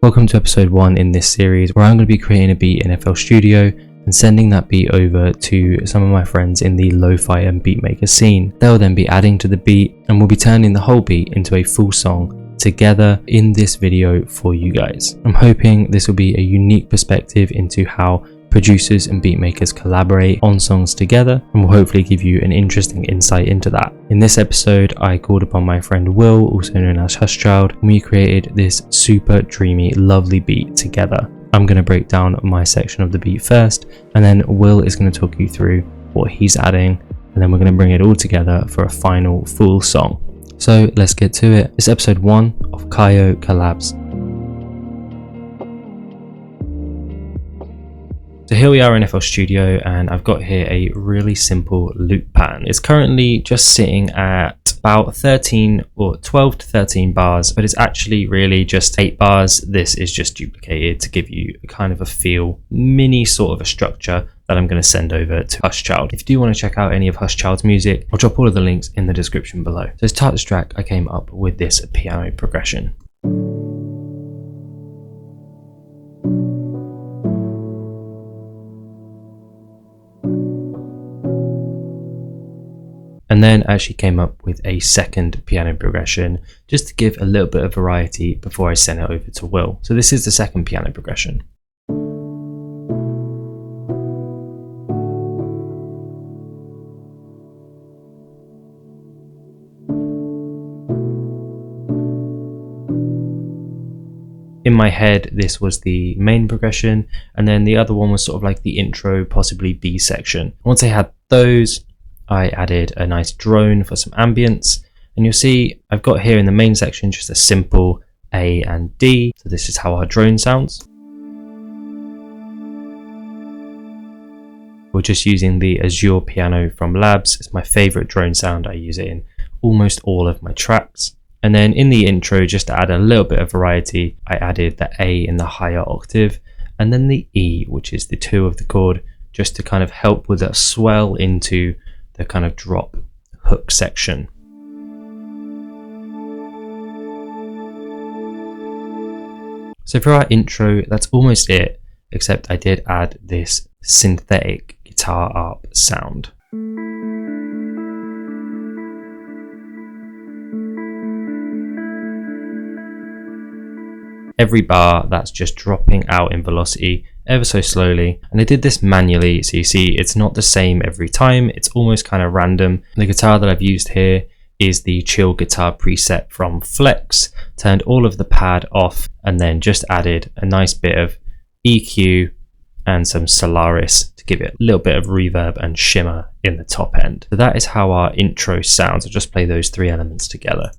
Welcome to episode 1 in this series where I'm going to be creating a beat in FL Studio and sending that beat over to some of my friends in the lo-fi and beatmaker scene. They'll then be adding to the beat and we'll be turning the whole beat into a full song together in this video for you guys. I'm hoping this will be a unique perspective into how producers and beatmakers collaborate on songs together, and will hopefully give you an interesting insight into that. In this episode, I called upon my friend Will, also known as Hushchild, and we created this super dreamy, lovely beat together. I'm going to break down my section of the beat first, and then Will is going to talk you through what he's adding, and then we're going to bring it all together for a final full song. So let's get to it. It's episode 1 of Kaiyo Collabs. So here we are in FL Studio, and I've got here a really simple loop pattern. It's currently just sitting at about 13 or 12 to 13 bars, but it's actually really just 8 bars. This is just duplicated to give you kind of a feel, mini sort of a structure that I'm going to send over to Hushchild. If you do want to check out any of Hushchild's music, I'll drop all of the links in the description below. So to start this track, I came up with this piano progression. And then I actually came up with a second piano progression just to give a little bit of variety before I send it over to Will. So this is the second piano progression. In my head, this was the main progression, and then the other one was sort of like the intro, possibly B section. Once I had those, I added a nice drone for some ambience, and you'll see I've got here in the main section just a simple A and D. So this is how our drone sounds. We're just using the Azure piano from Labs. It's my favorite drone sound. I use it in almost all of my tracks. And then in the intro, just to add a little bit of variety, I added the A in the higher octave, and then the E, which is the 2 of the chord, just to kind of help with that swell into the kind of drop hook section. So for our intro, that's almost it, except I did add this synthetic guitar arp sound. Every bar, that's just dropping out in velocity ever so slowly, and I did this manually, so you see it's not the same every time, it's almost kind of random. The guitar that I've used here is the chill guitar preset from Flex. Turned all of the pad off and then just added a nice bit of EQ and some Solaris to give it a little bit of reverb and shimmer in the top end. So that is how our intro sounds. I'll just play those 3 elements together.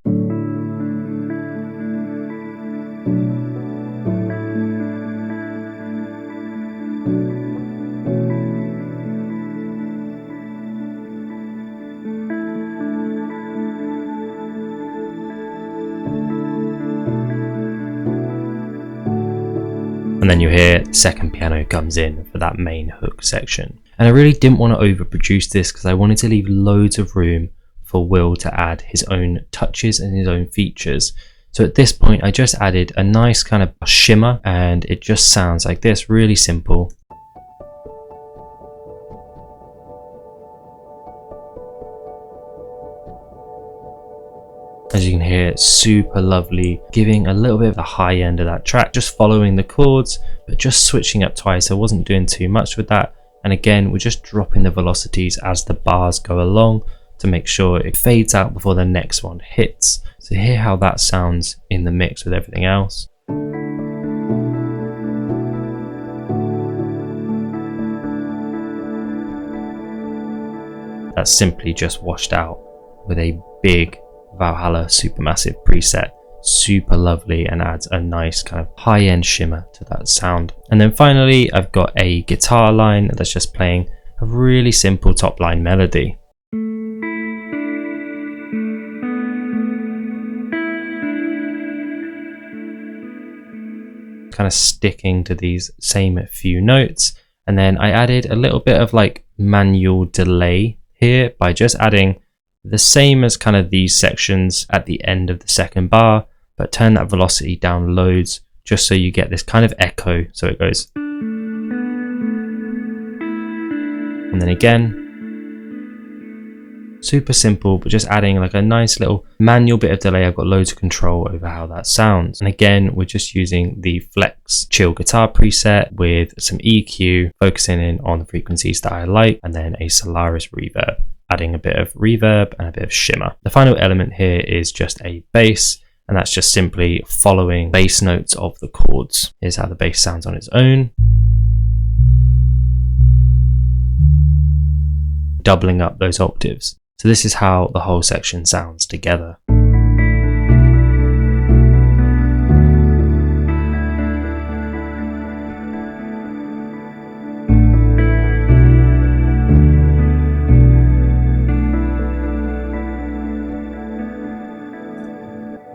And then you hear the second piano comes in for that main hook section. And I really didn't want to overproduce this because I wanted to leave loads of room for Will to add his own touches and his own features. So at this point, I just added a nice kind of shimmer, and it just sounds like this, really simple. As you can hear, it's super lovely, giving a little bit of the high end of that track, just following the chords, but just switching up twice. I wasn't doing too much with that. And again, we're just dropping the velocities as the bars go along to make sure it fades out before the next one hits. So hear how that sounds in the mix with everything else. That's simply just washed out with a big Valhalla Supermassive preset. Super lovely and adds a nice kind of high-end shimmer to that sound. And then finally, I've got a guitar line that's just playing a really simple top line melody. Kind of sticking to these same few notes, and then I added a little bit of like manual delay here by just adding the same as kind of these sections at the end of the second bar, but turn that velocity down loads just so you get this kind of echo. So it goes, and then again. Super simple, but just adding like a nice little manual bit of delay. I've got loads of control over how that sounds. And again, we're just using the Flex Chill guitar preset with some EQ, focusing in on the frequencies that I like, and then a Solaris reverb, adding a bit of reverb and a bit of shimmer. The final element here is just a bass, and that's just simply following bass notes of the chords. Here's how the bass sounds on its own. Doubling up those octaves. So this is how the whole section sounds together.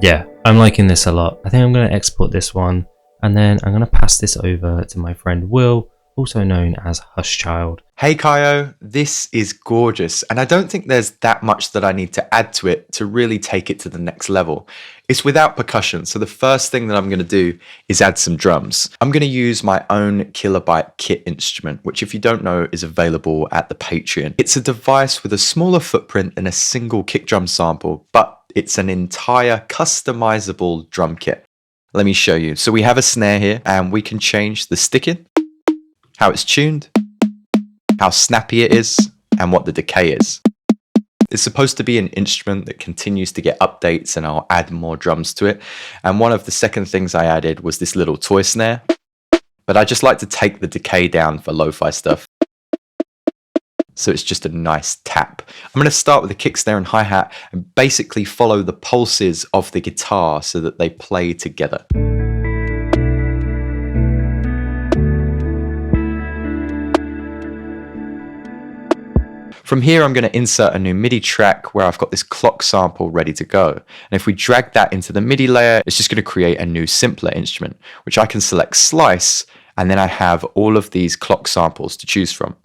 Yeah, I'm liking this a lot. I think I'm going to export this one, and then I'm going to pass this over to my friend Will, also known as Hushchild. Hey Kaiyo, this is gorgeous, and I don't think there's that much that I need to add to it to really take it to the next level. It's without percussion, so the first thing that I'm going to do is add some drums. I'm going to use my own Kilobyte kit instrument, which if you don't know is available at the Patreon. It's a device with a smaller footprint and a single kick drum sample, but it's an entire customizable drum kit. Let me show you. So we have a snare here, and we can change the sticking, how it's tuned, how snappy it is, and what the decay is. It's supposed to be an instrument that continues to get updates, and I'll add more drums to it. And one of the second things I added was this little toy snare, but I just like to take the decay down for lo-fi stuff. So it's just a nice tap. I'm going to start with a kick snare and hi-hat and basically follow the pulses of the guitar so that they play together. From here, I'm going to insert a new MIDI track where I've got this clock sample ready to go. And if we drag that into the MIDI layer, it's just going to create a new simpler instrument, which I can select slice, and then I have all of these clock samples to choose from.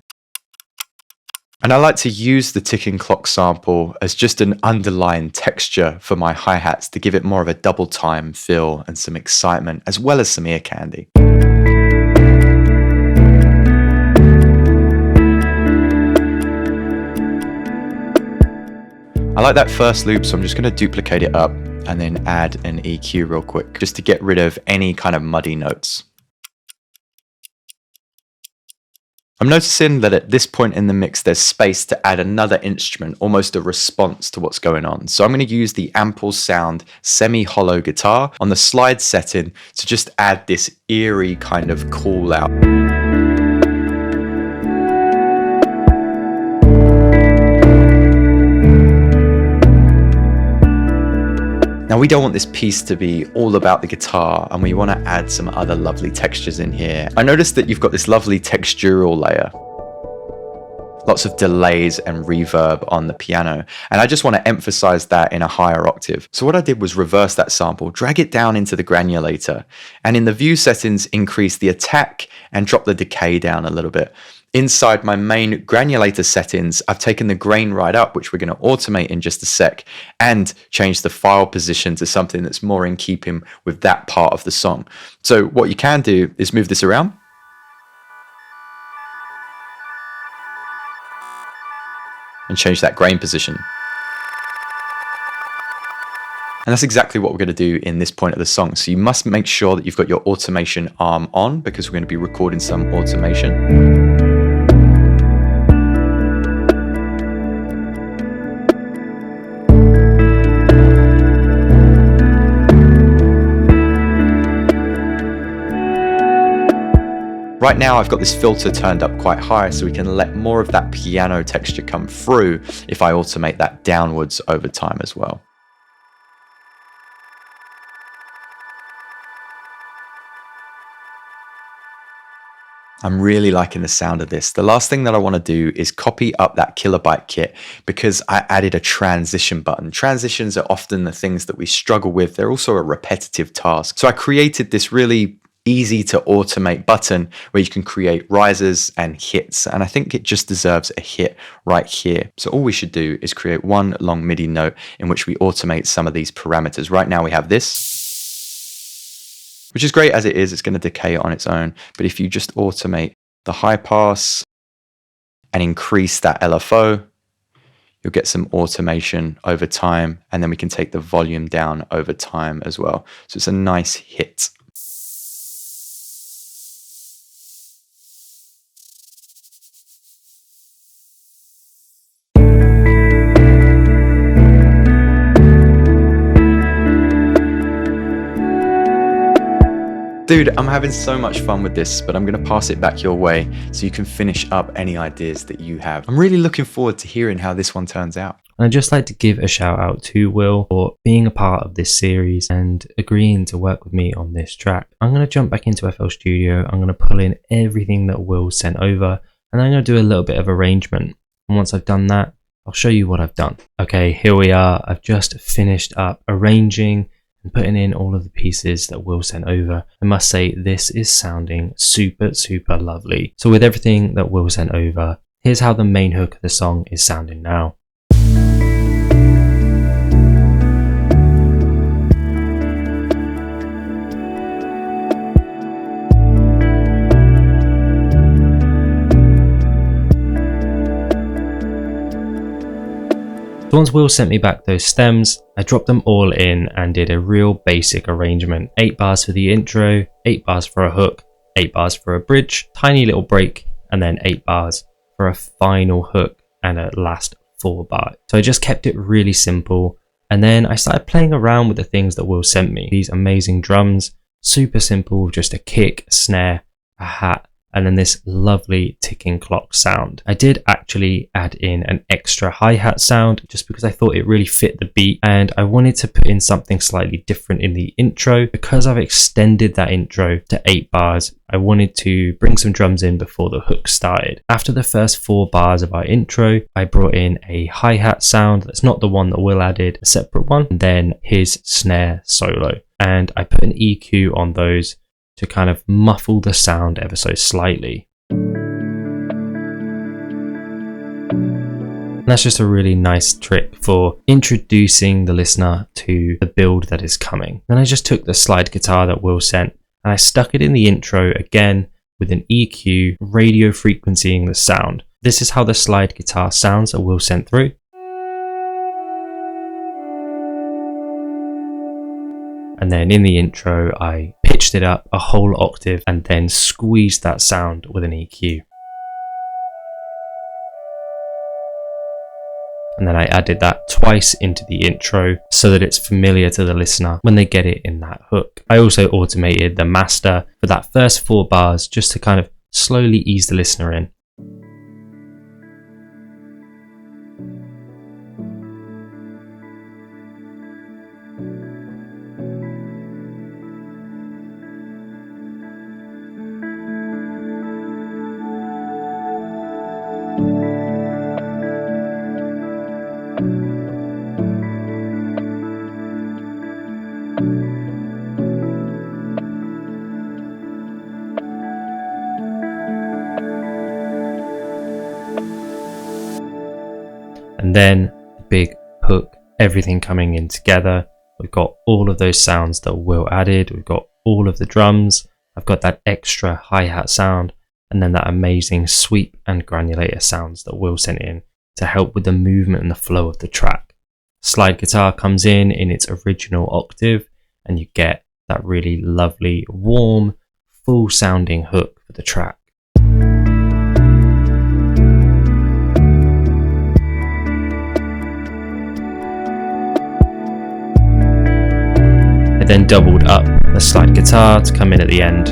And I like to use the ticking clock sample as just an underlying texture for my hi-hats to give it more of a double time feel and some excitement, as well as some ear candy. I like that first loop, so I'm just going to duplicate it up and then add an EQ real quick, just to get rid of any kind of muddy notes. I'm noticing that at this point in the mix, there's space to add another instrument, almost a response to what's going on. So I'm going to use the Ample Sound semi-hollow guitar on the slide setting to just add this eerie kind of call out. Now we don't want this piece to be all about the guitar, and we want to add some other lovely textures in here. I noticed that you've got this lovely textural layer. Lots of delays and reverb on the piano, and I just want to emphasize that in a higher octave. So what I did was reverse that sample, drag it down into the granulator, and in the view settings, increase the attack and drop the decay down a little bit. Inside my main granulator settings, I've taken the grain right up, which we're going to automate in just a sec, and change the file position to something that's more in keeping with that part of the song. So what you can do is move this around. And change that grain position. And that's exactly what we're going to do in this point of the song. So you must make sure that you've got your automation arm on, because we're going to be recording some automation. Right now I've got this filter turned up quite high, so we can let more of that piano texture come through if I automate that downwards over time as well. I'm really liking the sound of this. The last thing that I want to do is copy up that Kilobyte kit, because I added a transition button. Transitions are often the things that we struggle with. They're also a repetitive task. So I created this really easy to automate button where you can create risers and hits, and I think it just deserves a hit right here. So all we should do is create one long MIDI note in which we automate some of these parameters. Right now we have this. which is great as it is. It's going to decay it on its own. But if you just automate the high pass and increase that LFO, you'll get some automation over time, and then we can take the volume down over time as well. So it's a nice hit. Dude, I'm having so much fun with this, but I'm going to pass it back your way so you can finish up any ideas that you have. I'm really looking forward to hearing how this one turns out. And I'd just like to give a shout out to Will for being a part of this series and agreeing to work with me on this track. I'm going to jump back into FL Studio. I'm going to pull in everything that Will sent over, and I'm going to do a little bit of arrangement. And once I've done that, I'll show you what I've done. Okay, here we are. I've just finished up arranging and putting in all of the pieces that Will sent over. I must say, this is sounding super, super lovely. So with everything that Will sent over, here's how the main hook of the song is sounding now. So once Will sent me back those stems, I dropped them all in and did a real basic arrangement. 8 bars for the intro, 8 bars for a hook, 8 bars for a bridge, tiny little break, and then 8 bars for a final hook and a last 4 bar. So I just kept it really simple, and then I started playing around with the things that Will sent me. These amazing drums, super simple, just a kick, a snare, a hat, and then this lovely ticking clock sound. I did actually add in an extra hi-hat sound just because I thought it really fit the beat, and I wanted to put in something slightly different in the intro. Because I've extended that intro to 8 bars, I wanted to bring some drums in before the hook started. After the first 4 bars of our intro, I brought in a hi-hat sound that's not the one that Will added, a separate one, and then his snare solo. And I put an EQ on those to kind of muffle the sound ever so slightly. And that's just a really nice trick for introducing the listener to the build that is coming. Then I just took the slide guitar that Will sent and I stuck it in the intro again with an EQ, radio frequencying the sound. This is how the slide guitar sounds that Will sent through. And then in the intro, I pitched it up a whole octave and then squeezed that sound with an EQ. And then I added that twice into the intro so that it's familiar to the listener when they get it in that hook. I also automated the master for that first 4 bars just to kind of slowly ease the listener in. And then the big hook, everything coming in together. We've got all of those sounds that Will added. We've got all of the drums. I've got that extra hi-hat sound, and then that amazing sweep and granulator sounds that Will sent in to help with the movement and the flow of the track. Slide guitar comes in its original octave, and you get that really lovely, warm, full sounding hook for the track. I then doubled up the slide guitar to come in at the end.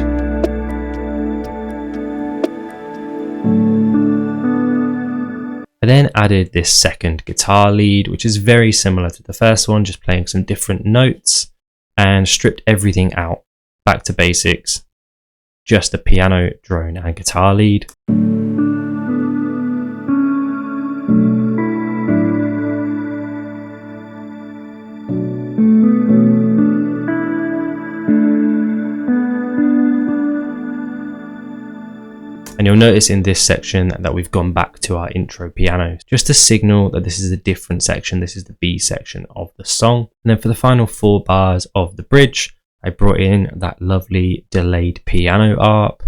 I then added this second guitar lead, which is very similar to the first one, just playing some different notes, and stripped everything out, back to basics, just the piano, drone and guitar lead. And you'll notice in this section that we've gone back to our intro piano, just to signal that this is a different section. This is the B section of the song. And then for the final 4 bars of the bridge, I brought in that lovely delayed piano arp,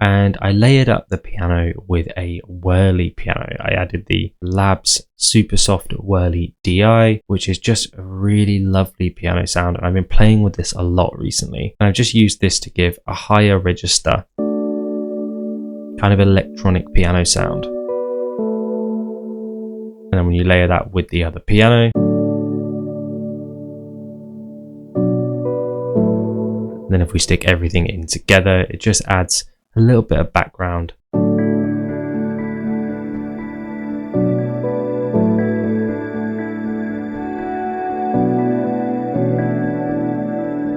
and I layered up the piano with a whirly piano. I added the Labs Super Soft Whirly DI, which is just a really lovely piano sound, and I've been playing with this a lot recently. And I've just used this to give a higher register, kind of electronic piano sound. And then when you layer that with the other piano, then if we stick everything in together, it just adds a little bit of background.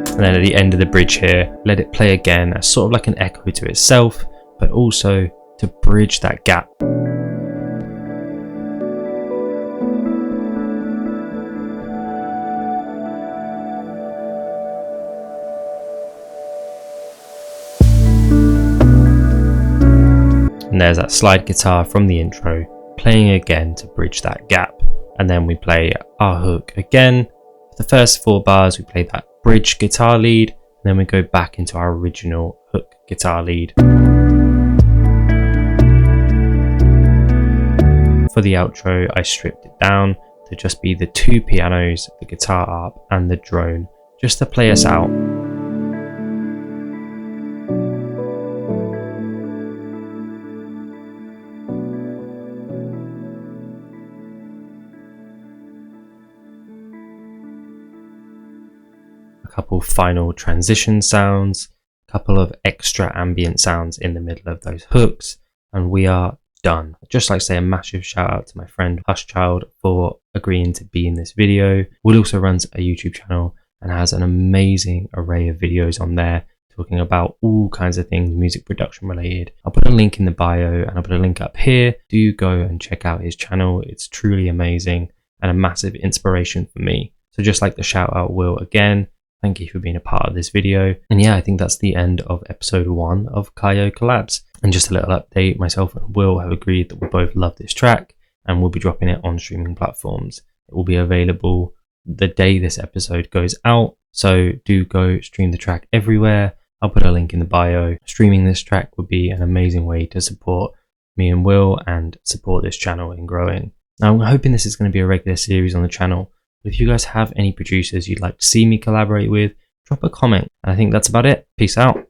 And then at the end of the bridge here, let it play again as sort of like an echo to itself, but also to bridge that gap. And there's that slide guitar from the intro playing again to bridge that gap. And then we play our hook again. For the first 4 bars, we play that bridge guitar lead, and then we go back into our original hook guitar lead. For the outro, I stripped it down to just be the 2 pianos, the guitar arp and the drone, just to play us out. Couple final transition sounds, a couple of extra ambient sounds in the middle of those hooks, and we are done. I'd just like to say a massive shout out to my friend Hushchild for agreeing to be in this video. Will also runs a YouTube channel and has an amazing array of videos on there talking about all kinds of things music production related. I'll put a link in the bio and I'll put a link up here. Do go and check out his channel. It's truly amazing and a massive inspiration for me. So just like the shout out, Will, again, thank you for being a part of this video. And yeah, I think that's the end of episode 1 of Kaiyo Collabs. And just a little update, myself and Will have agreed that we both love this track and we'll be dropping it on streaming platforms. It will be available the day this episode goes out. So do go stream the track everywhere. I'll put a link in the bio. Streaming this track would be an amazing way to support me and Will and support this channel in growing. Now I'm hoping this is going to be a regular series on the channel. If you guys have any producers you'd like to see me collaborate with, drop a comment. And I think that's about it. Peace out.